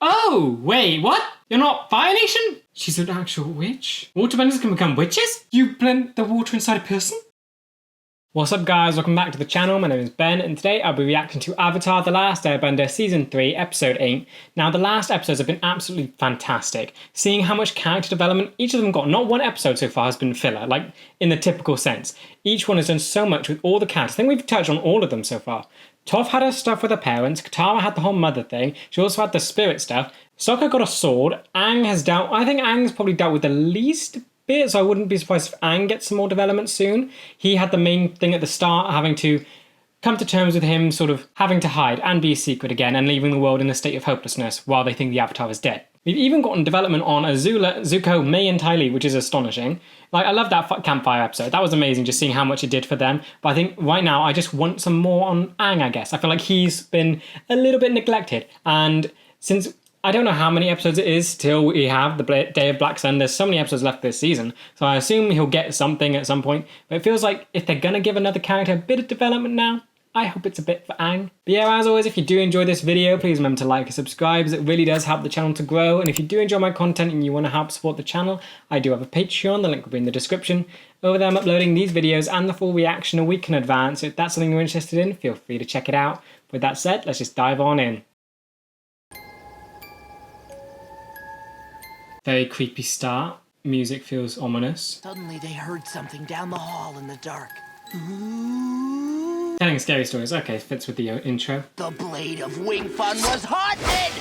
Oh, wait, what? You're not Fire Nation? She's an actual witch? Waterbenders can become witches? You blend the water inside a person? What's up guys, welcome back to the channel. My name is Ben and today I'll be reacting to Avatar The Last Airbender Season 3 Episode 8. Now the last episodes have been absolutely fantastic. Seeing how much character development each of them got. Not one episode so far has been filler, like in the typical sense. Each one has done so much with all the characters. I think we've touched on all of them so far. Toph had her stuff with her parents, Katara had the whole mother thing, she also had the spirit stuff. Sokka got a sword, Aang has dealt, I think Aang's probably dealt with the least bit, so I wouldn't be surprised if Aang gets some more development soon. He had the main thing at the start, having to come to terms with him sort of having to hide and be a secret again and leaving the world in a state of hopelessness while they think the Avatar is dead. We've even gotten development on Azula, Zuko, Mei and Ty Lee, which is astonishing. Like, I love that campfire episode. That was amazing, just seeing how much it did for them. But I think right now, I just want some more on Aang, I guess. I feel like he's been a little bit neglected. And since I don't know how many episodes it is till we have the Day of Black Sun, there's so many episodes left this season. So I assume he'll get something at some point. But it feels like if they're going to give another character a bit of development now, I hope it's a bit for Aang. But yeah, as always, if you do enjoy this video, please remember to like and subscribe, as it really does help the channel to grow. And if you do enjoy my content and you want to help support the channel, I do have a Patreon, the link will be in the description. Over there I'm uploading these videos and the full reaction a week in advance, so if that's something you're interested in, feel free to check it out. With that said, let's just dive on in. Very creepy start. Music feels ominous. Suddenly they heard something down the hall in the dark. Telling scary stories. Okay, fits with the intro. The blade of Wing Fun was haunted!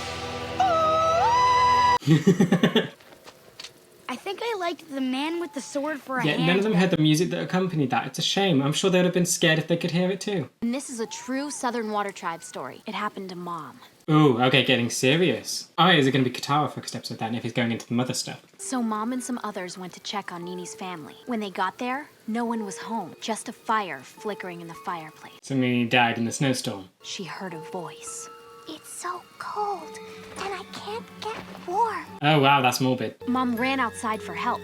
I think I liked the man with the sword for a hand. Yeah, none of them heard the music that accompanied that. It's a shame. I'm sure they would have been scared if they could hear it too. And this is a true Southern Water Tribe story. It happened to Mom. Ooh, okay, getting serious. Oh, is it going to be Katara first episode then, if he's going into the mother stuff? So Mom and some others went to check on Nini's family. When they got there, no one was home. Just a fire flickering in the fireplace. So Nini died in the snowstorm. She heard a voice. It's so cold, and I can't get warm. Oh wow, that's morbid. Mom ran outside for help.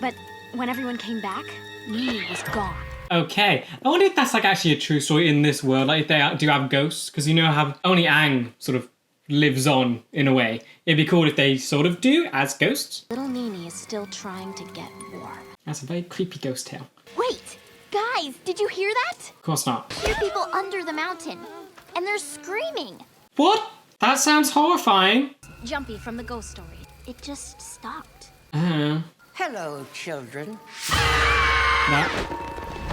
But when everyone came back, Nini was gone. Okay, I wonder if that's like actually a true story in this world, like if they do have ghosts, because you know how only Aang sort of lives on in a way. It'd be cool if they sort of do as ghosts. Little Nini is still trying to get warm. That's a very creepy ghost tale. Wait, guys, did you hear that? Of course not. Hear people under the mountain, and they're screaming. What? That sounds horrifying. Jumpy from the ghost story. It just stopped. Hello, children.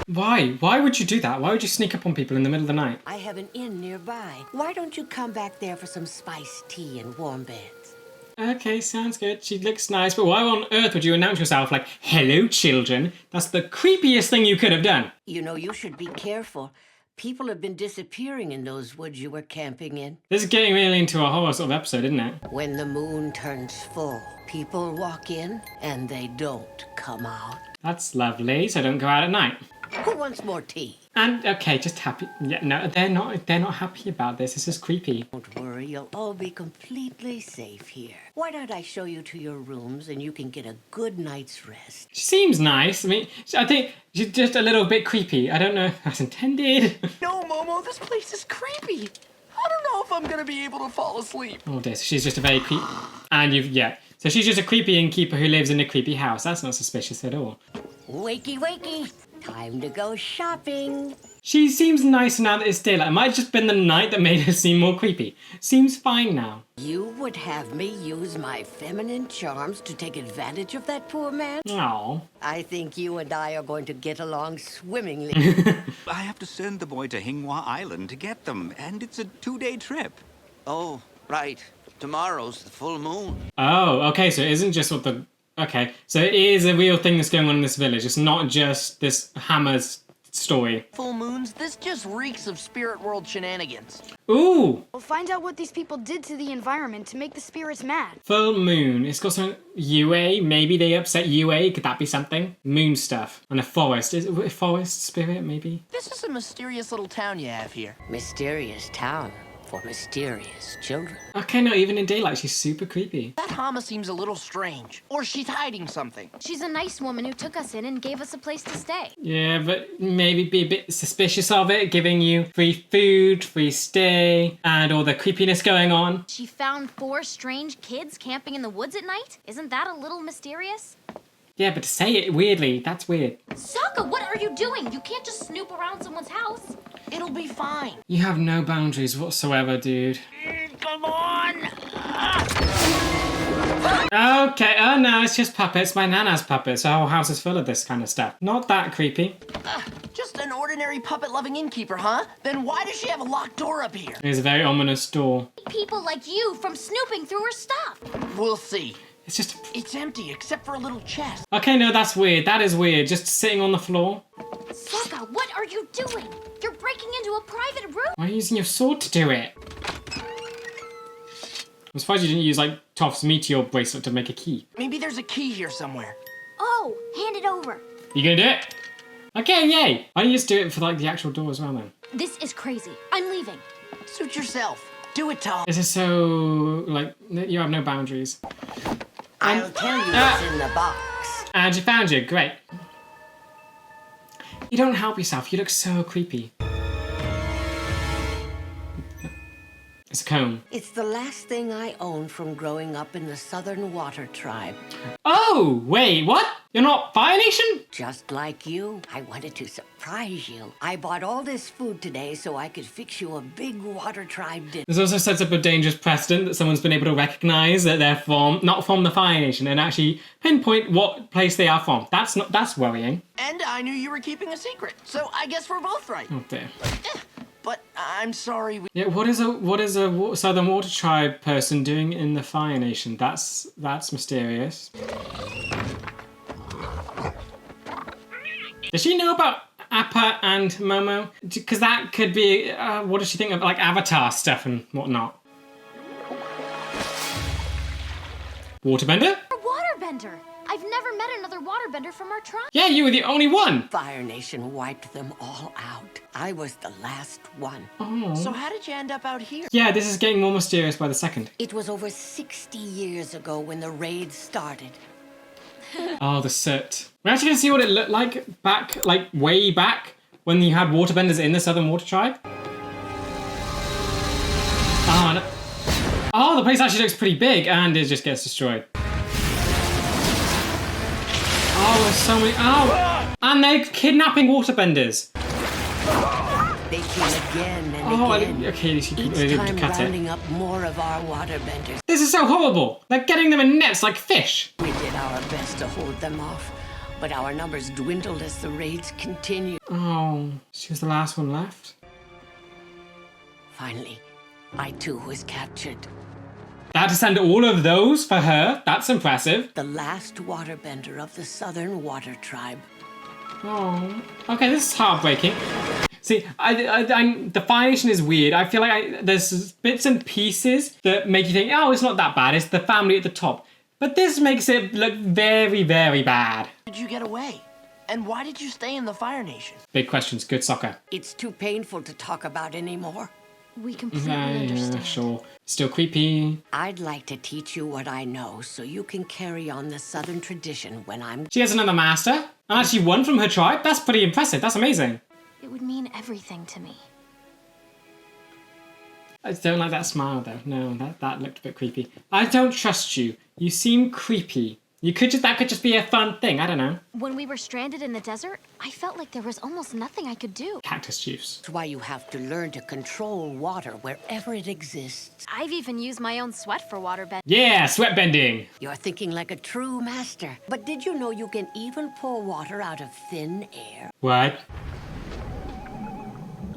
Why? Why would you do that? Why would you sneak up on people in the middle of the night? I have an inn nearby. Why don't you come back there for some spiced tea and warm beds? Okay, sounds good. She looks nice, but why on earth would you announce yourself like, hello, children? That's the creepiest thing you could have done. You know, you should be careful. People have been disappearing in those woods you were camping in. This is getting really into a horror sort of episode, isn't it? When the moon turns full, people walk in and they don't come out. That's lovely, so don't go out at night. Who wants more tea? And, okay, just happy. Yeah, no, they're not happy about this. This is creepy. Don't worry, you'll all be completely safe here. Why don't I show you to your rooms and you can get a good night's rest? She seems nice. I mean, I think she's just a little bit creepy. I don't know if that's intended. No, Momo, this place is creepy. I don't know if I'm gonna be able to fall asleep. Oh dear, so she's just a very creepy... And yeah. So she's just a creepy innkeeper who lives in a creepy house. That's not suspicious at all. Wakey, wakey. Time to go shopping. She seems nicer now that it's daylight. It might have just been the night that made her seem more creepy. Seems fine now. You would have me use my feminine charms to take advantage of that poor man? Aww. I think you and I are going to get along swimmingly. I have to send the boy to Hinghwa Island to get them, and it's a 2-day trip. Oh, right. Tomorrow's the full moon. Oh, okay, so it isn't just what the... Okay, so it is a real thing that's going on in this village. It's not just this Hammer's story. Full moons? This just reeks of spirit world shenanigans. Ooh! We'll find out what these people did to the environment to make the spirits mad. Full moon. It's got some UA. Maybe they upset UA. Could that be something? Moon stuff. And a forest. Is it a forest spirit, maybe? This is a mysterious little town you have here. Mysterious town. for mysterious children. Okay, no, even in daylight, she's super creepy. That Hama seems a little strange. Or she's hiding something. She's a nice woman who took us in and gave us a place to stay. Yeah, but maybe be a bit suspicious of it, giving you free food, free stay, and all the creepiness going on. She found 4 strange kids camping in the woods at night? Isn't that a little mysterious? Yeah, but to say it weirdly, that's weird. Sokka, what are you doing? You can't just snoop around someone's house. It'll be fine. You have no boundaries whatsoever, dude. Come on! Okay, oh no, it's just puppets. My nana's puppets. Our whole house is full of this kind of stuff. Not that creepy. Just an ordinary puppet-loving innkeeper, huh? Then why does she have a locked door up here? It's a very ominous door. People like you from snooping through her stuff. We'll see. It's just... It's empty except for a little chest. Okay, no, that's weird. That is weird. Just sitting on the floor. Sokka, what are you doing? You're breaking into a private room. Why are you using your sword to do it? I'm surprised you didn't use, like, Toph's meteor bracelet to make a key. Maybe there's a key here somewhere. Oh, hand it over. You gonna do it? Okay, yay! Why don't you just do it for, like, the actual door as well, then? This is crazy. I'm leaving. Suit yourself. Do it, Tom. This is so, like, you have no boundaries. I'll tell you what's in the box. And you found you, great. You don't help yourself, you look so creepy. It's a comb. It's the last thing I owned from growing up in the Southern Water Tribe. Oh, wait, what? You're not Fire Nation? Just like you, I wanted to surprise you. I bought all this food today so I could fix you a big Water Tribe dinner. This also sets up a dangerous precedent that someone's been able to recognize that they're not from the Fire Nation and actually pinpoint what place they are from. That's worrying. And I knew you were keeping a secret, so I guess we're both right. Oh dear. But I'm sorry. Yeah, what is a Southern Water Tribe person doing in the Fire Nation? That's mysterious. Does she know about Appa and Momo? Because that could be, what does she think of, like, Avatar stuff and whatnot? Waterbender? A waterbender. I've never met another waterbender from our tribe. Yeah, you were the only one. Fire Nation wiped them all out. I was the last one. Oh. So how did you end up out here? Yeah, this is getting more mysterious by the second. It was over 60 years ago when the raid started. Oh, the soot. We're actually going to see what it looked like back, like way back, when you had waterbenders in the Southern Water Tribe. Oh, no. Oh, the place actually looks pretty big, and it just gets destroyed. Oh, there's so many. Oh! And they're kidnapping waterbenders. They came again and Oh, again. okay, you Each time cut rounding it. up more of our waterbenders. This is so horrible. They're getting them in nets like fish. We did our best to hold them off, but our numbers dwindled as the raids continued. Oh, she was the last one left. Finally, I too was captured. They had to send all of those for her. That's impressive. The last waterbender of the Southern Water Tribe. Oh, okay, this is heartbreaking. See, the Fire Nation is weird. I feel like there's bits and pieces that make you think, oh, it's not that bad. It's the family at the top. But this makes it look very, very bad. How did you get away? And why did you stay in the Fire Nation? Big questions. Good Sokka. It's too painful to talk about anymore. We completely Yeah, understand. sure. Still creepy. I'd like to teach you what I know so you can carry on the Southern tradition when I'm... She has another master. And actually one from her tribe. That's pretty impressive. That's amazing. It would mean everything to me. I don't like that smile though. No, that looked a bit creepy. I don't trust you. You seem creepy. That could just be a fun thing. I don't know. When we were stranded in the desert, I felt like there was almost nothing I could do. Cactus juice. That's why you have to learn to control water wherever it exists. I've even used my own sweat for waterbending. Yeah, sweat bending. You're thinking like a true master. But did you know you can even pour water out of thin air? What?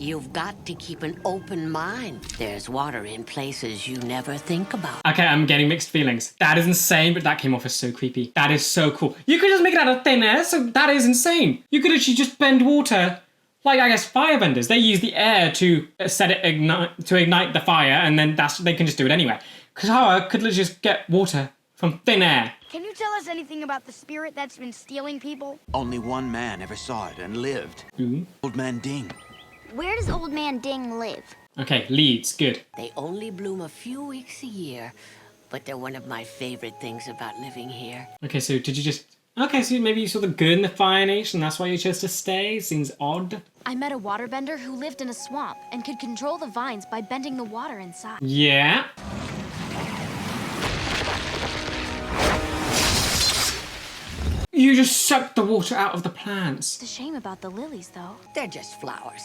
You've got to keep an open mind. There's water in places you never think about. Okay, I'm getting mixed feelings. That is insane, but that came off as so creepy. That is so cool. You could just make it out of thin air, so that is insane. You could actually just bend water, like I guess firebenders. They use the air to ignite the fire, and then they can just do it anyway. Katara could literally just get water from thin air. Can you tell us anything about the spirit that's been stealing people? Only one man ever saw it and lived. Ooh. Old Man Ding. Where does Old Man Ding live? Okay, leads, good. They only bloom a few weeks a year, but they're one of my favorite things about living here. Okay, so did you just... Okay, so maybe you saw the good in the Fire Nation, that's why you chose to stay? Seems odd. I met a waterbender who lived in a swamp and could control the vines by bending the water inside. Yeah. You just sucked the water out of the plants. It's a shame about the lilies, though. They're just flowers.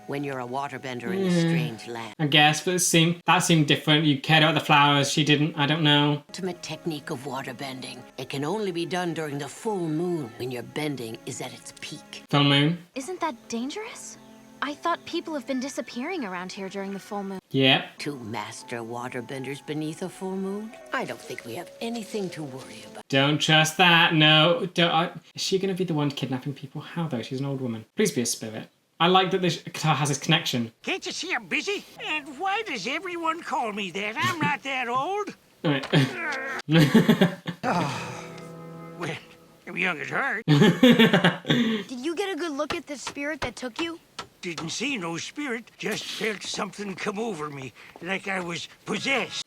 When you're a waterbender in a strange land. I guess, but that seemed different. You cared about the flowers, she didn't, I don't know. Ultimate technique of waterbending. It can only be done during the full moon when your bending is at its peak. Full moon? Isn't that dangerous? I thought people have been disappearing around here during the full moon. Yeah. 2 master waterbenders beneath a full moon? I don't think we have anything to worry about. Don't trust that, no. Is she gonna be the one kidnapping people? How though? She's an old woman. Please be a spirit. I like that this guitar has this connection. Can't you see I'm busy? And why does everyone call me that? I'm not that old. Alright. Well, I'm young at heart. Did you get a good look at the spirit that took you? Didn't see no spirit, just felt something come over me, like I was possessed.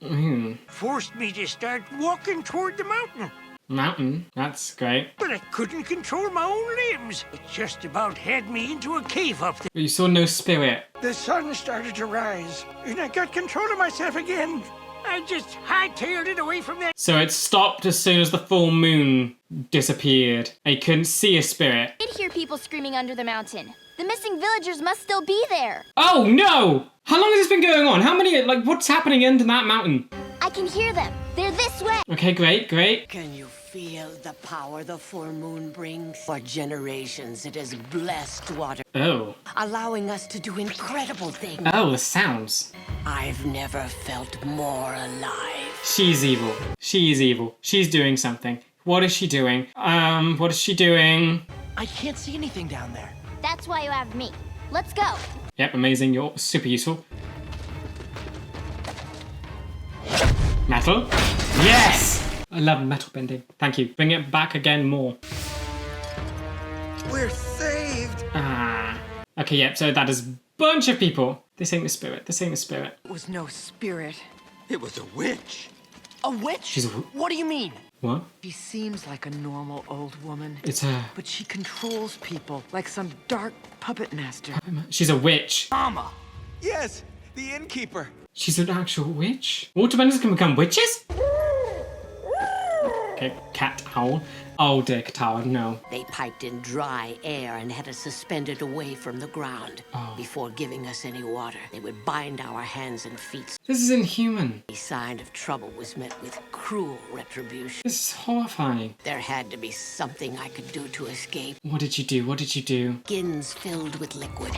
Forced me to start walking toward the mountain. Mountain? That's great. But I couldn't control my own limbs. It just about had me into a cave up there. But you saw no spirit. The sun started to rise, and I got control of myself again. I just hightailed it away from that. So it stopped as soon as the full moon disappeared. I couldn't see a spirit. I did hear people screaming under the mountain. The missing villagers must still be there. Oh no! How long has this been going on? How many, what's happening under that mountain? I can hear them. They're this way. Okay, great, great. Can you feel the power the full moon brings? For generations, it has blessed water, Oh. allowing us to do incredible things. Oh, the sounds. I've never felt more alive. She's evil. She's evil. She's doing something. What is she doing? What is she doing? I can't see anything down there. That's why you have me. Let's go. Yep, amazing. You're super useful. Metal. Yes! I love metal bending. Thank you. Bring it back again more. We're saved. Ah. Okay, yep, so that is a bunch of people. This ain't the spirit. This ain't the spirit. It was no spirit. It was a witch. A witch? She's a What do you mean? What? She seems like a normal old woman. It's her. But she controls people like some dark puppet master. She's a witch. Mama. Yes, the innkeeper. She's an actual witch? Waterbenders can become witches? Okay, cat owl. Oh dear, Katara, no. They piped in dry air and had us suspended away from the ground. Before giving us any water, they would bind our hands and feet. This is inhuman. Any sign of trouble was met with cruel retribution. This is horrifying. There had to be something I could do to escape. What did you do? What did you do? Skins filled with liquid,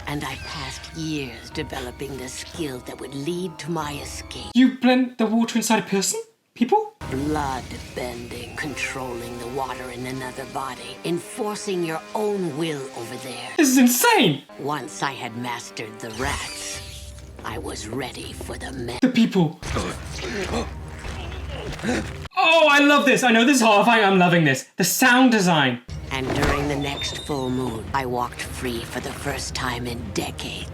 and I passed years developing the skill that would lead to my escape. You blend the water inside a person? People? Blood bending, controlling the water in another body, enforcing your own will over there. This is insane! Once I had mastered the rats, I was ready for the men. The people. Oh, I love this. I know this is horrifying. I'm loving this. The sound design. And during the next full moon, I walked free for the first time in decades.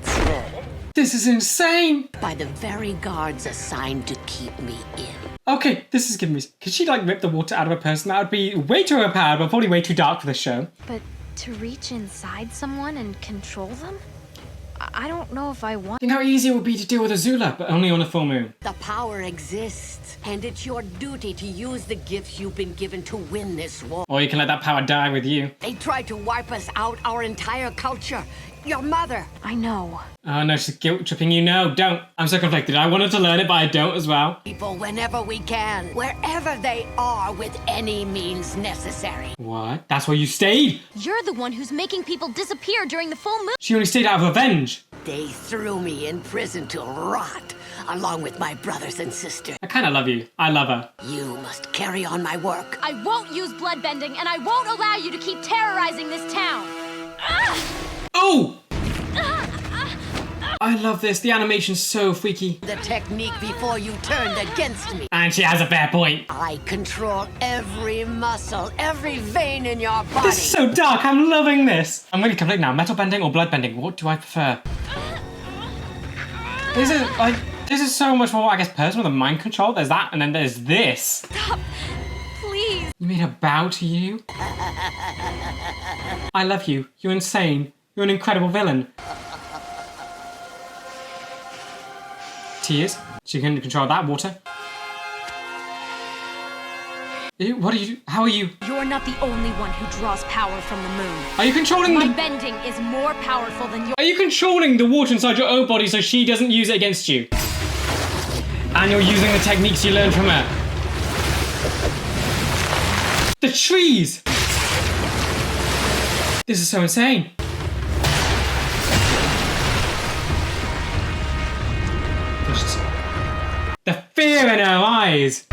This is insane. By the very guards assigned to keep me in. Okay, this is giving me... Could she, rip the water out of a person? That would be way too overpowered, but probably way too dark for this show. But to reach inside someone and control them? I don't know if I want... Think how easy it would be to deal with Azula, but only on a full moon. The power exists, and it's your duty to use the gifts you've been given to win this war. Or you can let that power die with you. They tried to wipe us out, our entire culture. Your mother. I know. Oh no, she's guilt-tripping you. No, don't. I'm so conflicted. I wanted to learn it, but I don't as well. People whenever we can, wherever they are, with any means necessary. What? That's where you stayed? You're the one who's making people disappear during the full moon. She only stayed out of revenge. They threw me in prison to rot, along with my brothers and sisters. I kind of love you. I love her. You must carry on my work. I won't use bloodbending, and I won't allow you to keep terrorizing this town. Oh! I love this. The animation's so freaky. The technique before you turned against me. And she has a fair point. I control every muscle, every vein in your body. This is so dark. I'm loving this. I'm really conflicted now. Metal bending or blood bending? What do I prefer? This is so much more, I guess, personal than mind control. There's that, and then there's this. Stop, please. You made her bow to you? I love you. You're insane. You're an incredible villain. Tears. She can control that. Water. What are you? How are you? You're not the only one who draws power from the moon. Are you controlling My the... bending is more powerful than your... Are you controlling the water inside your own body so she doesn't use it against you? And you're using the techniques you learned from her. The trees! This is so insane. The fear in her eyes.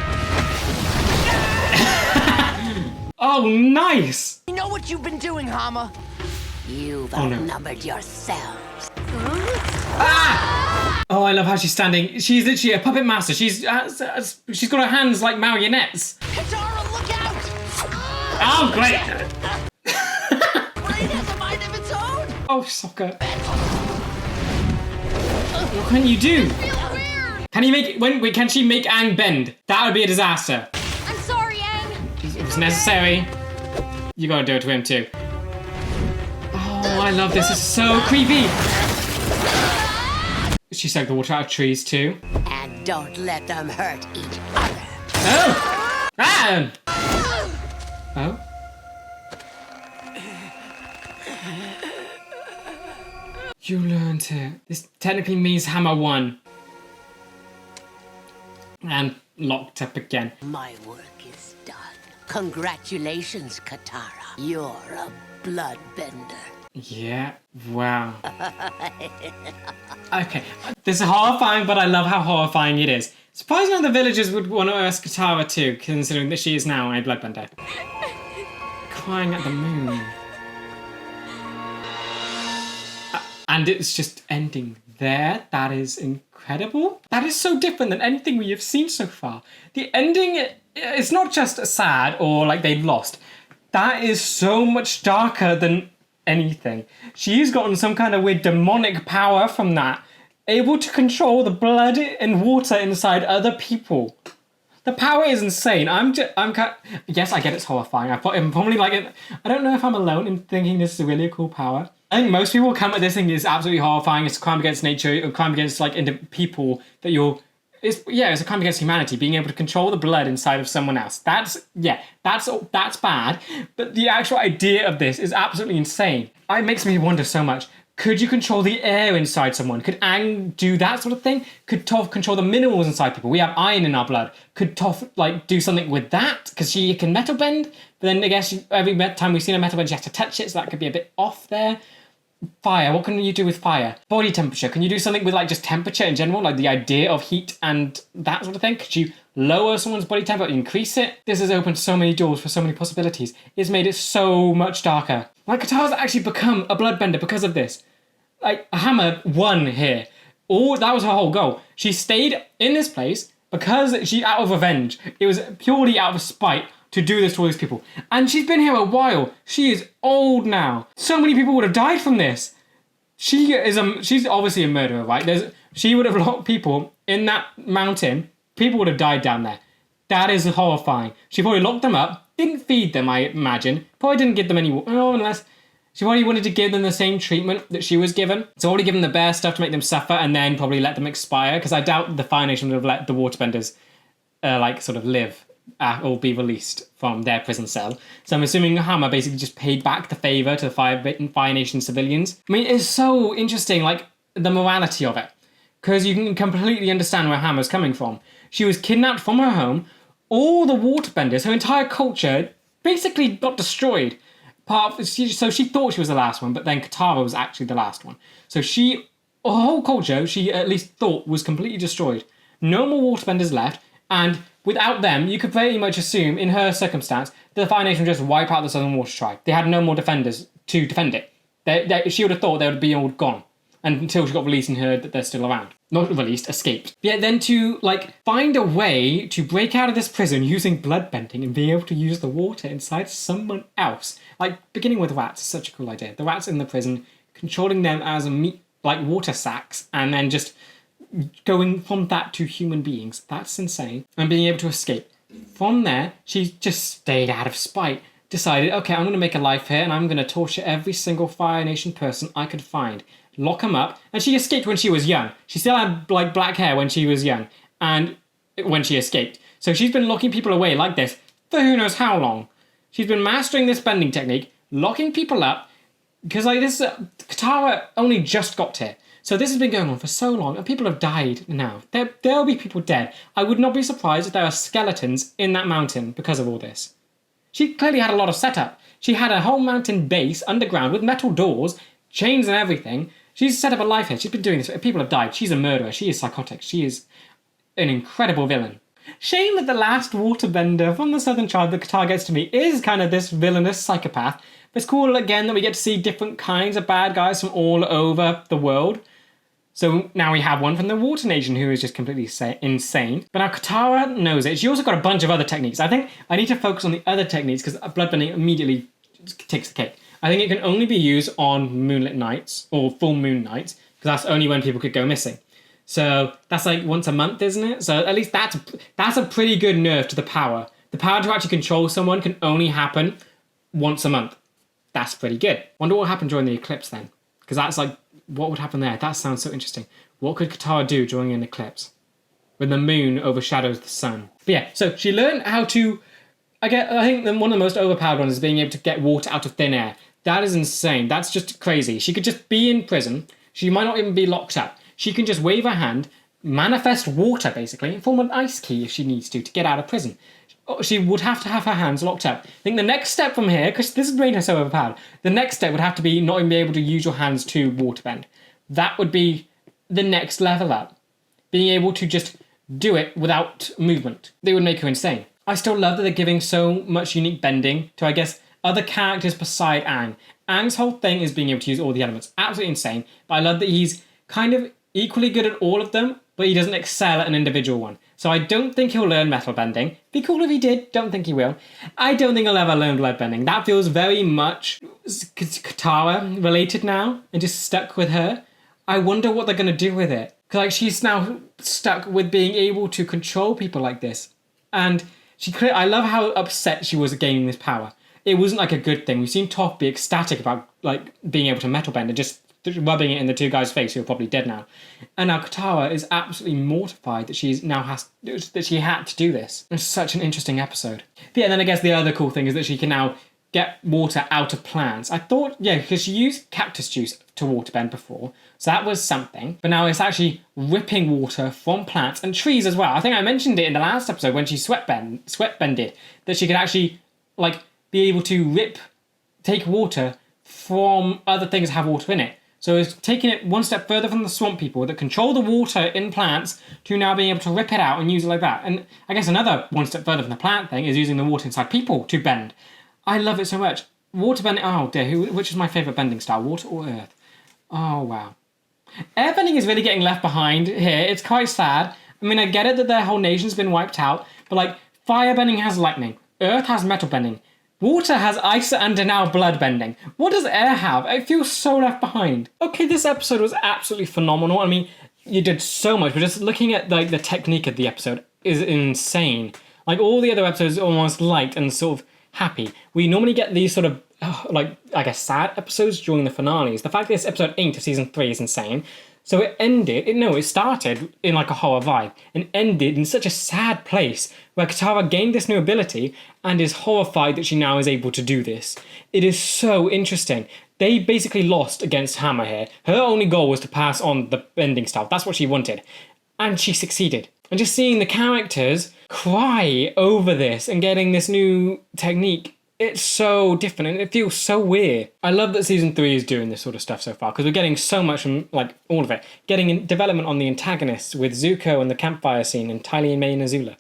Oh, nice! You know what you've been doing, Hama? You've Oh, no. outnumbered yourselves. Ah! Oh, I love how she's standing. She's literally a puppet master. She's got her hands like marionettes. Katara, look out! Oh, great! Brain has a mind of its own! Oh, Sokka. What can you do? Can you make can she make Aang bend? That would be a disaster. I'm sorry, Aang. If it's necessary, you gotta do it to him too. Oh, I love this. This is so creepy. She soaked the water out of trees too. And don't let them hurt each other. Oh! Ah! Oh? You learned it. This technically means Hammer won. And locked up again. My work is done. Congratulations, Katara. You're a bloodbender. Yeah, wow. Okay, this is horrifying, but I love how horrifying it is. Surprisingly, the villagers would want to ask Katara too, considering that she is now a bloodbender. Crying at the moon. And it's just ending there. That is incredible. That is so different than anything we have seen so far. The ending, it's not just sad or like they've lost. That is so much darker than anything. She's gotten some kind of weird demonic power from that. Able to control the blood and water inside other people. The power is insane. Yes, I get it's horrifying. I'm probably like, I don't know if I'm alone in thinking this is a really cool power. I think most people come at this thing is absolutely horrifying. It's a crime against nature, a crime against like people that you're. It's a crime against humanity. Being able to control the blood inside of someone else. That's bad. But the actual idea of this is absolutely insane. It makes me wonder so much. Could you control the air inside someone? Could Aang do that sort of thing? Could Toph control the minerals inside people? We have iron in our blood. Could Toph like do something with that? Because she can metal bend. But then I guess every time we've seen a metal bend, she has to touch it, so that could be a bit off there. Fire, what can you do with fire? Body temperature, can you do something with like just temperature in general? Like the idea of heat and that sort of thing? Could you lower someone's body temperature, increase it? This has opened so many doors for so many possibilities. It's made it so much darker. Like Katara's actually become a bloodbender because of this. Like Hammer won here. That was her whole goal. She stayed in this place because she, out of revenge, it was purely out of spite to do this to all these people. And she's been here a while. She is old now. So many people would have died from this. She's obviously a murderer, right? She would have locked people in that mountain. People would have died down there. That is horrifying. She probably locked them up, didn't feed them, I imagine. Probably didn't give them any water, unless she probably wanted to give them the same treatment that she was given. So already given the bare stuff to make them suffer and then probably let them expire, because I doubt the Fire Nation would have let the waterbenders sort of live or be released from their prison cell. So I'm assuming Hammer basically just paid back the favour to the Fire Nation civilians. I mean, it's so interesting, like, the morality of it. Because you can completely understand where Hammer's coming from. She was kidnapped from her home. All the waterbenders, her entire culture, basically got destroyed. So she thought she was the last one, but then Katara was actually the last one. So her whole culture, she at least thought, was completely destroyed. No more waterbenders left, and without them, you could pretty much assume, in her circumstance, the Fire Nation would just wipe out the Southern Water Tribe. They had no more defenders to defend it. She would have thought they would be all gone. And until she got released and heard that they're still around. Not released, escaped. But yeah, then to, find a way to break out of this prison using bloodbending and being able to use the water inside someone else. Beginning with rats is such a cool idea. The rats in the prison, controlling them as water sacks, and then just going from that to human beings. That's insane. And being able to escape. From there, she just stayed out of spite. Decided, okay, I'm going to make a life here and I'm going to torture every single Fire Nation person I could find. Lock them up. And she escaped when she was young. She still had like black hair when she was young. And when she escaped. So she's been locking people away like this for who knows how long. She's been mastering this bending technique, locking people up, because like this, Katara only just got here. So this has been going on for so long, and people have died now. There'll be people dead. I would not be surprised if there are skeletons in that mountain because of all this. She clearly had a lot of setup. She had a whole mountain base underground with metal doors, chains and everything. She's set up a life here. She's been doing this. People have died. She's a murderer. She is psychotic. She is an incredible villain. Shame that the last waterbender from the Southern Tribe that Katara gets to meet is kind of this villainous psychopath. But it's cool, again, that we get to see different kinds of bad guys from all over the world. So now we have one from the Water Nation who is just completely insane. But now Katara knows it. She also got a bunch of other techniques. I think I need to focus on the other techniques because bloodbending immediately takes the cake. I think it can only be used on moonlit nights or full moon nights because that's only when people could go missing. So that's like once a month, isn't it? So at least that's a pretty good nerf to the power. The power to actually control someone can only happen once a month. That's pretty good. Wonder what happened during the eclipse then. Because that's like, what would happen there? That sounds so interesting. What could Katara do during an eclipse? When the moon overshadows the sun. But yeah, so she learned how to, I think one of the most overpowered ones is being able to get water out of thin air. That is insane. That's just crazy. She could just be in prison. She might not even be locked up. She can just wave her hand, manifest water, basically, and form an ice key if she needs to get out of prison. She would have to have her hands locked up. I think the next step from here, because this has made her so overpowered, the next step would have to be not even be able to use your hands to waterbend. That would be the next level up. Being able to just do it without movement. They would make her insane. I still love that they're giving so much unique bending to, I guess, other characters beside Aang. Aang's whole thing is being able to use all the elements. Absolutely insane. But I love that he's kind of equally good at all of them, but he doesn't excel at an individual one. So I don't think he'll learn metal bending. Be cool if he did, don't think he will. I don't think he'll ever learn blood bending. That feels very much Katara related now, and just stuck with her. I wonder what they're going to do with it. Because like, she's now stuck with being able to control people like this. And I love how upset she was at gaining this power. It wasn't like a good thing. We've seen Toph be ecstatic about like being able to metal bend and just rubbing it in the two guys' face who are probably dead now. And now Katara is absolutely mortified that she had to do this. It's such an interesting episode. But yeah, and then I guess the other cool thing is that she can now get water out of plants. I thought, yeah, because she used cactus juice to waterbend before, so that was something. But now it's actually ripping water from plants and trees as well. I think I mentioned it in the last episode when she sweatbended, that she could actually like be able to take water from other things that have water in it. So it's taking it one step further from the swamp people that control the water in plants to now being able to rip it out and use it like that. And I guess another one step further from the plant thing is using the water inside people to bend. I love it so much. Water bending, oh dear, which is my favourite bending style, water or earth? Oh wow. Airbending is really getting left behind here. It's quite sad. I mean, I get it that their whole nation's been wiped out, but like, firebending has lightning, earth has metal bending, water has ice and now blood bending. What does air have? It feels so left behind. Okay, this episode was absolutely phenomenal. I mean, you did so much, but just looking at like the technique of the episode is insane. Like all the other episodes are almost light and sort of happy. We normally get these sort of like, I guess, sad episodes during the finales. The fact that it's episode 8 of season 3 is insane. So it started in like a horror vibe and ended in such a sad place where Katara gained this new ability and is horrified that she now is able to do this. It is so interesting. They basically lost against Hammer here. Her only goal was to pass on the bending style. That's what she wanted. And she succeeded. And just seeing the characters cry over this and getting this new technique, it's so different and it feels so weird. I love that season 3 is doing this sort of stuff so far because we're getting so much from like all of it. Getting in development on the antagonists with Zuko and the campfire scene and Tylee and May and Azula.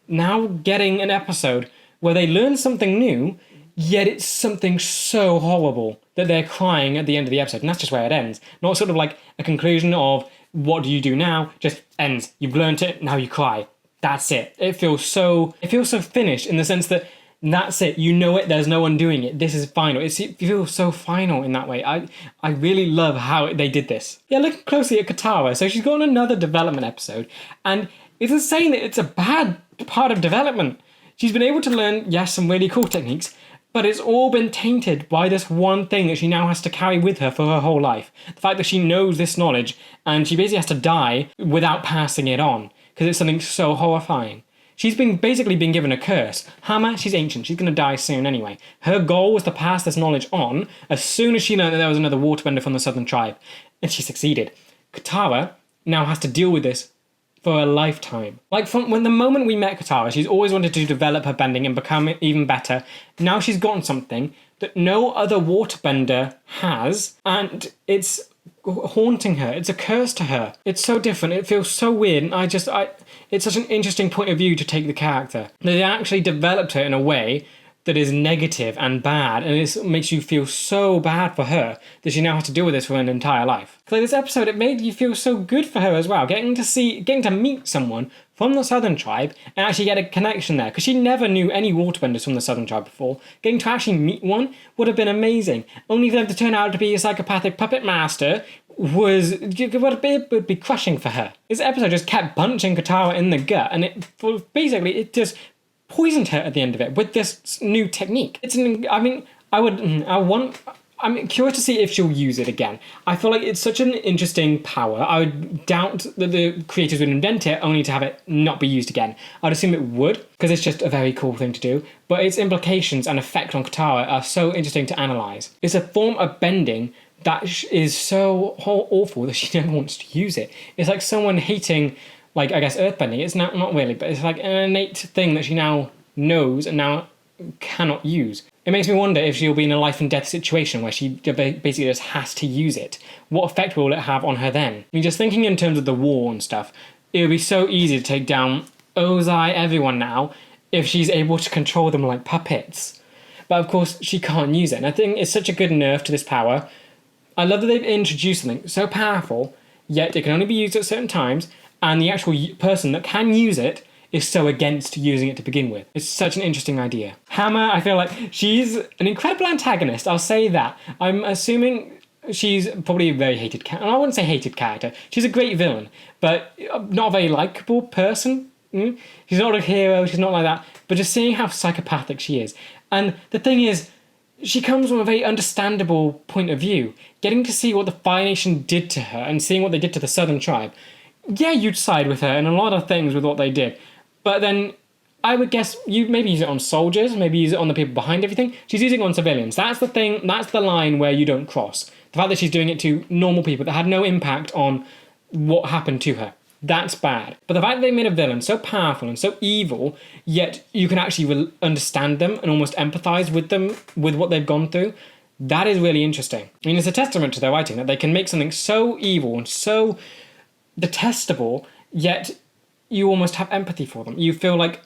Now getting an episode where they learn something new, yet it's something so horrible that they're crying at the end of the episode. And that's just where it ends. Not sort of like a conclusion of what do you do now, just ends. You've learned it, now you cry. That's it. It feels so finished in the sense that That's it. You know it. There's no undoing it. This is final. It feels so final in that way. I really love how they did this. Yeah, looking closely at Katara. So she's got another development episode, and it's insane that it's a bad part of development. She's been able to learn, yes, some really cool techniques, but it's all been tainted by this one thing that she now has to carry with her for her whole life. The fact that she knows this knowledge, and she basically has to die without passing it on, because it's something so horrifying. She's basically been given a curse. Hammer, she's ancient. She's going to die soon anyway. Her goal was to pass this knowledge on as soon as she learned that there was another waterbender from the Southern Tribe. And she succeeded. Katara now has to deal with this for a lifetime. Like, from when the moment we met Katara, she's always wanted to develop her bending and become even better. Now she's gotten something that no other waterbender has, and it's haunting her. It's a curse to her. It's so different. It feels so weird, and it's such an interesting point of view to take the character. They actually developed her in a way that is negative and bad, and it makes you feel so bad for her that she now has to deal with this for an entire life. So this episode, it made you feel so good for her as well, getting to meet someone from the Southern Tribe and actually get a connection there, because she never knew any waterbenders from the Southern Tribe before. Getting to actually meet one would have been amazing. Only for them to turn out to be a psychopathic puppet master would be crushing for her. This episode just kept punching Katara in the gut, and it just poisoned her at the end of it with this new technique. I'm curious to see if she'll use it again. I feel like it's such an interesting power. I would doubt that the creators would invent it only to have it not be used again. I'd assume it would, because it's just a very cool thing to do, but its implications and effect on Katara are so interesting to analyse. It's a form of bending that is so awful that she never wants to use it. It's like someone hating, like, I guess, earthbending. It's not really, but it's like an innate thing that she now knows and now cannot use. It makes me wonder if she'll be in a life and death situation where she basically just has to use it. What effect will it have on her then? I mean, just thinking in terms of the war and stuff, it would be so easy to take down Ozai, everyone now, if she's able to control them like puppets. But of course, she can't use it. And I think it's such a good nerf to this power. I love that they've introduced something so powerful, yet it can only be used at certain times, and the actual person that can use it is so against using it to begin with. It's such an interesting idea. Hammer, I feel like she's an incredible antagonist, I'll say that. I'm assuming she's probably a very hated character. I wouldn't say hated character. She's a great villain, but not a very likeable person. She's not a hero, she's not like that. But just seeing how psychopathic she is. And the thing is, she comes from a very understandable point of view. Getting to see what the Fire Nation did to her and seeing what they did to the Southern Tribe. Yeah, you'd side with her in a lot of things with what they did. But then I would guess you'd maybe use it on soldiers, maybe use it on the people behind everything. She's using it on civilians. That's the thing, that's the line where you don't cross. The fact that she's doing it to normal people that had no impact on what happened to her. That's bad. But the fact that they made a villain so powerful and so evil, yet you can actually understand them and almost empathise with them, with what they've gone through, that is really interesting. I mean, it's a testament to their writing that they can make something so evil and so detestable, yet you almost have empathy for them. You feel like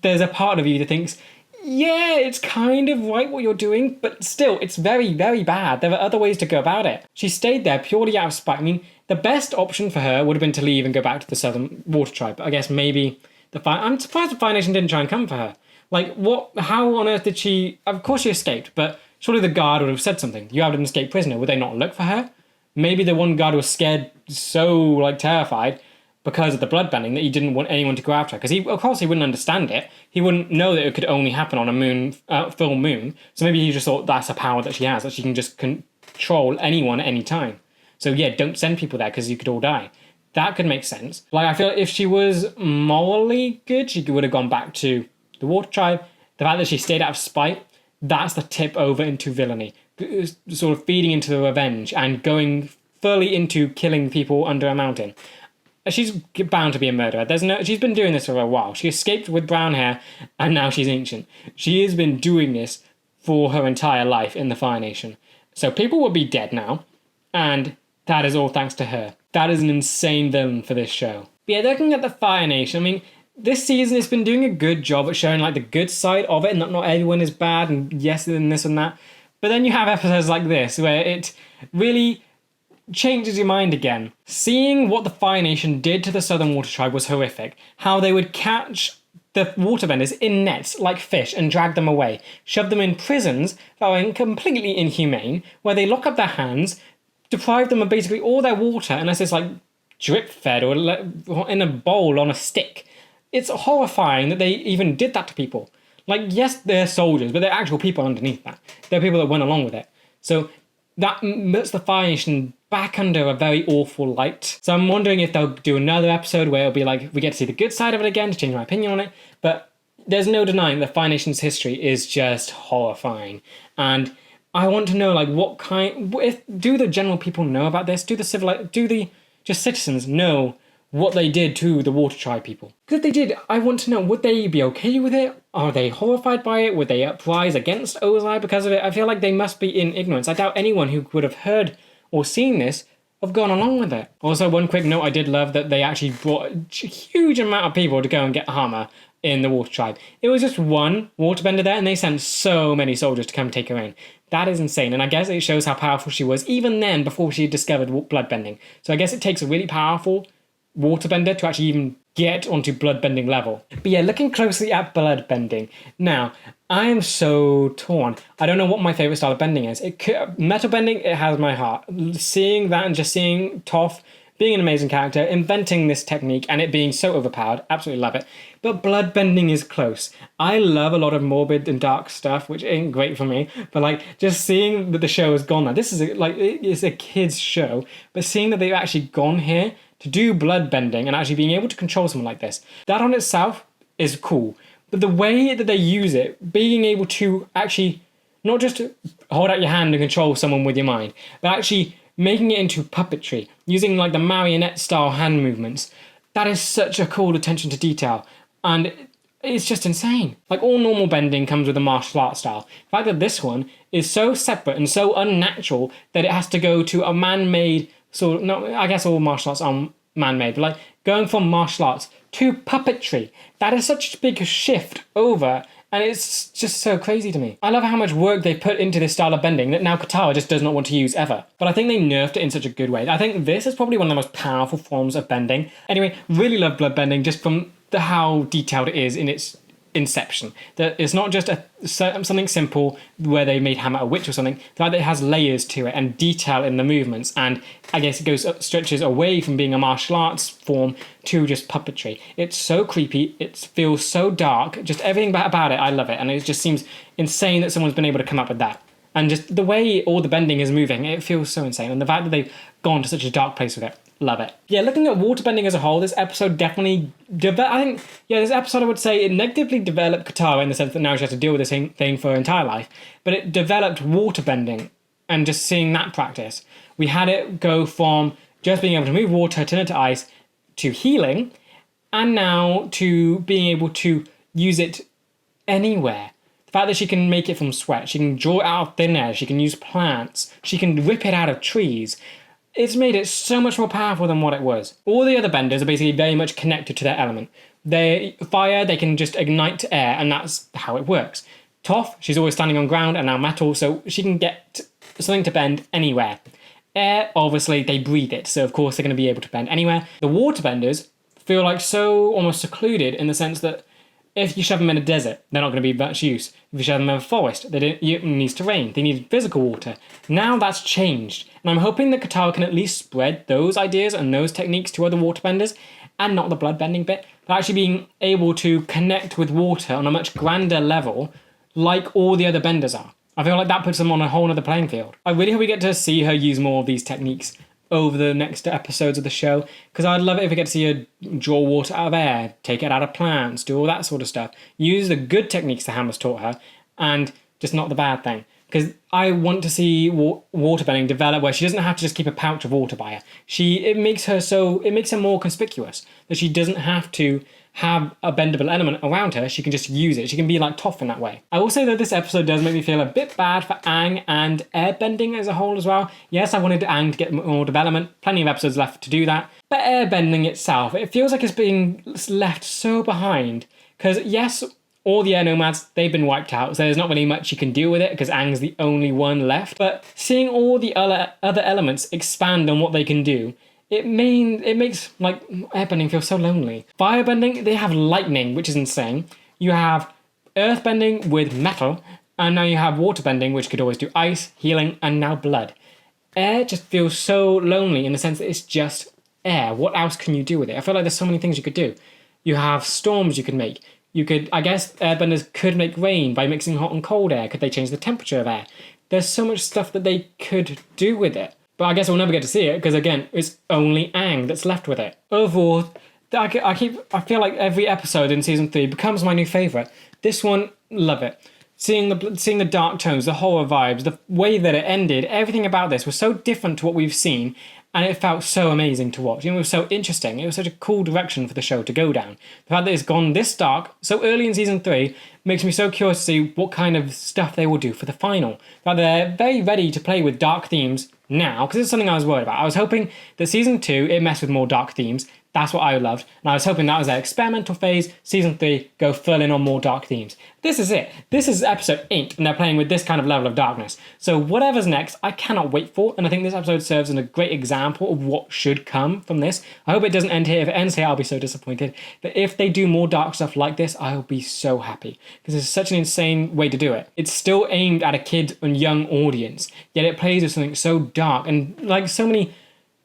there's a part of you that thinks, yeah, it's kind of right what you're doing, but still, it's very, very bad. There are other ways to go about it. She stayed there purely out of spite. I mean, the best option for her would have been to leave and go back to the Southern Water Tribe. But I guess maybe I'm surprised the Fire Nation didn't try and come for her. Like, what? How on earth did she... Of course she escaped, but surely the guard would have said something. You have an escaped prisoner. Would they not look for her? Maybe the one guard was scared, so, terrified, because of the bloodbending, that he didn't want anyone to go after her. Because of course he wouldn't understand it. He wouldn't know that it could only happen on a full moon. So maybe he just thought that's a power that she has, that she can just control anyone at any time. So yeah, don't send people there because you could all die. That could make sense. I feel like if she was morally good, she would have gone back to the Water Tribe. The fact that she stayed out of spite, that's the tip over into villainy. Sort of feeding into the revenge and going fully into killing people under a mountain. She's bound to be a murderer. She's been doing this for a while. She escaped with brown hair, and now she's ancient. She has been doing this for her entire life in the Fire Nation. So people will be dead now, and that is all thanks to her. That is an insane villain for this show. But yeah, looking at the Fire Nation, I mean, this season it's been doing a good job at showing the good side of it, and not everyone is bad, and yes, and this and that. But then you have episodes like this, where it really changes your mind again. Seeing what the Fire Nation did to the Southern Water Tribe was horrific. How they would catch the waterbenders in nets like fish and drag them away, shove them in prisons that are completely inhumane, where they lock up their hands, deprive them of basically all their water unless it's like drip fed or in a bowl on a stick. It's horrifying that they even did that to people. Like, yes, they're soldiers, but they're actual people underneath that. They're people that went along with it. So that puts the Fire Nation back under a very awful light. So I'm wondering if they'll do another episode where it'll be like, we get to see the good side of it again, to change my opinion on it. But there's no denying that Fire Nation's history is just horrifying. And I want to know, like, what kind... do the general people know about this? Do the just citizens know what they did to the Water Tribe people? Because if they did, I want to know, would they be okay with it? Are they horrified by it? Would they uprise against Ozai because of it? I feel like they must be in ignorance. I doubt anyone who would have heard or seen this have gone along with it. Also, one quick note, I did love that they actually brought a huge amount of people to go and get armor in the Water Tribe. It was just one waterbender there, and they sent so many soldiers to come take her in. That is insane, and I guess it shows how powerful she was, even then, before she discovered bloodbending. So I guess it takes a really powerful waterbender to actually even get onto bloodbending level. But yeah, looking closely at bloodbending. Now, I am so torn. I don't know what my favourite style of bending is. Metal bending, it has my heart. Seeing that and just seeing Toph being an amazing character, inventing this technique and it being so overpowered, absolutely love it. But bloodbending is close. I love a lot of morbid and dark stuff, which ain't great for me, but like just seeing that the show has gone there. This is it's a kid's show, but seeing that they've actually gone here to do bloodbending and actually being able to control someone like this, that on itself is cool. But the way that they use it, being able to actually not just hold out your hand and control someone with your mind, but actually making it into puppetry, using like the marionette style hand movements, that is such a cool attention to detail. And it's just insane. Like, all normal bending comes with a martial arts style. The fact that this one is so separate and so unnatural that it has to go to a man-made sort of, no, I guess all martial arts are man-made, but like going from martial arts to puppetry, that is such a big shift over, and it's just so crazy to me. I love how much work they put into this style of bending that now Katara just does not want to use ever. But I think they nerfed it in such a good way. I think this is probably one of the most powerful forms of bending. Anyway, really love bloodbending just from how detailed it is in its inception. That it's not just something simple where they made Hammer a witch or something. The fact that it has layers to it and detail in the movements, and I guess it stretches away from being a martial arts form to just puppetry. It's so creepy, it feels so dark, just everything about it, I love it, and it just seems insane that someone's been able to come up with that. And just the way all the bending is moving, it feels so insane, and the fact that they've gone to such a dark place with it, love it. Yeah, looking at waterbending as a whole, this episode definitely... this episode, I would say, it negatively developed Katara in the sense that now she has to deal with this thing for her entire life, but it developed waterbending and just seeing that practice. We had it go from just being able to move water, turn it to ice, to healing, and now to being able to use it anywhere. The fact that she can make it from sweat, she can draw it out of thin air, she can use plants, she can rip it out of trees. It's made it so much more powerful than what it was. All the other benders are basically very much connected to their element. Fire, they can just ignite air, and that's how it works. Toph, she's always standing on ground and now metal, so she can get something to bend anywhere. Air, obviously, they breathe it, so of course they're going to be able to bend anywhere. The waterbenders feel like so almost secluded in the sense that if you shove them in a desert, they're not going to be much use. If you shove them in a forest, it needs to rain. They need physical water. Now that's changed, and I'm hoping that Katara can at least spread those ideas and those techniques to other waterbenders, and not the bloodbending bit, but actually being able to connect with water on a much grander level, like all the other benders are. I feel like that puts them on a whole other playing field. I really hope we get to see her use more of these techniques over the next episodes of the show, because I'd love it if we get to see her draw water out of air, take it out of plants, do all that sort of stuff. Use the good techniques the Hammer's taught her, and just not the bad thing. Because I want to see waterbending develop where she doesn't have to just keep a pouch of water by her. It makes her more conspicuous, that she doesn't have to have a bendable element around her, she can just use it. She can be like Toph in that way. I will say that this episode does make me feel a bit bad for Aang and airbending as a whole as well. Yes, I wanted Aang to get more development, plenty of episodes left to do that, but airbending itself, it feels like it's being left so behind. Because yes, all the air nomads, they've been wiped out, so there's not really much you can do with it because Aang's the only one left. But seeing all the other elements expand on what they can do, it makes like airbending feel so lonely. Firebending, they have lightning, which is insane. You have earthbending with metal, and now you have waterbending, which could always do ice, healing, and now blood. Air just feels so lonely in the sense that it's just air. What else can you do with it? I feel like there's so many things you could do. You have storms you could make. You could, I guess, airbenders could make rain by mixing hot and cold air. Could they change the temperature of air? There's so much stuff that they could do with it. But I guess we'll never get to see it because, again, it's only Aang that's left with it. Overall, I feel like every episode in season 3 becomes my new favourite. This one, love it. Seeing the dark tones, the horror vibes, the way that it ended, everything about this was so different to what we've seen, and it felt so amazing to watch. It was so interesting. It was such a cool direction for the show to go down. The fact that it's gone this dark so early in season 3 makes me so curious to see what kind of stuff they will do for the final. The fact that they're very ready to play with dark themes now, because it's something I was worried about. I was hoping that season 2 it messed with more dark themes. That's what I loved, and I was hoping that was their experimental phase. Season 3, go full in on more dark themes. This is it. This is episode 8, and they're playing with this kind of level of darkness. So whatever's next, I cannot wait for, and I think this episode serves as a great example of what should come from this. I hope it doesn't end here. If it ends here, I'll be so disappointed. But if they do more dark stuff like this, I'll be so happy, because it's such an insane way to do it. It's still aimed at a kid and young audience, yet it plays with something so dark, and like so many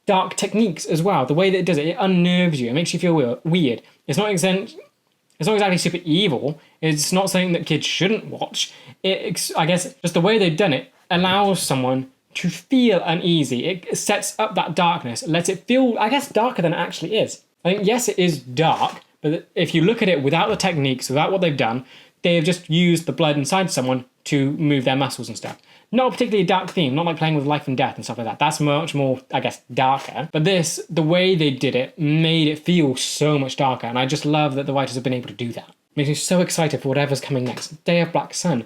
dark techniques as well. The way that it does it, it unnerves you. It makes you feel weird. It's not exactly super evil. It's not something that kids shouldn't watch. I guess just the way they've done it allows someone to feel uneasy. It sets up that darkness, lets it feel, I guess, darker than it actually is. I think, yes, it is dark, but if you look at it without the techniques, without what they've done, they have just used the blood inside someone to move their muscles and stuff. Not a particularly dark theme, not like playing with life and death and stuff like that. That's much more, I guess, darker. But this, the way they did it, made it feel so much darker, and I just love that the writers have been able to do that. Makes me so excited for whatever's coming next. Day of Black Sun.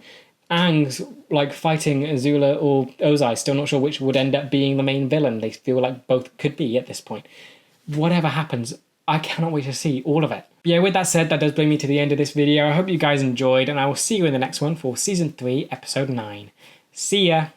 Aang's like fighting Azula or Ozai, still not sure which would end up being the main villain. They feel like both could be at this point. Whatever happens, I cannot wait to see all of it. But yeah, with that said, that does bring me to the end of this video. I hope you guys enjoyed, and I will see you in the next one for Season 3, Episode 9. See ya!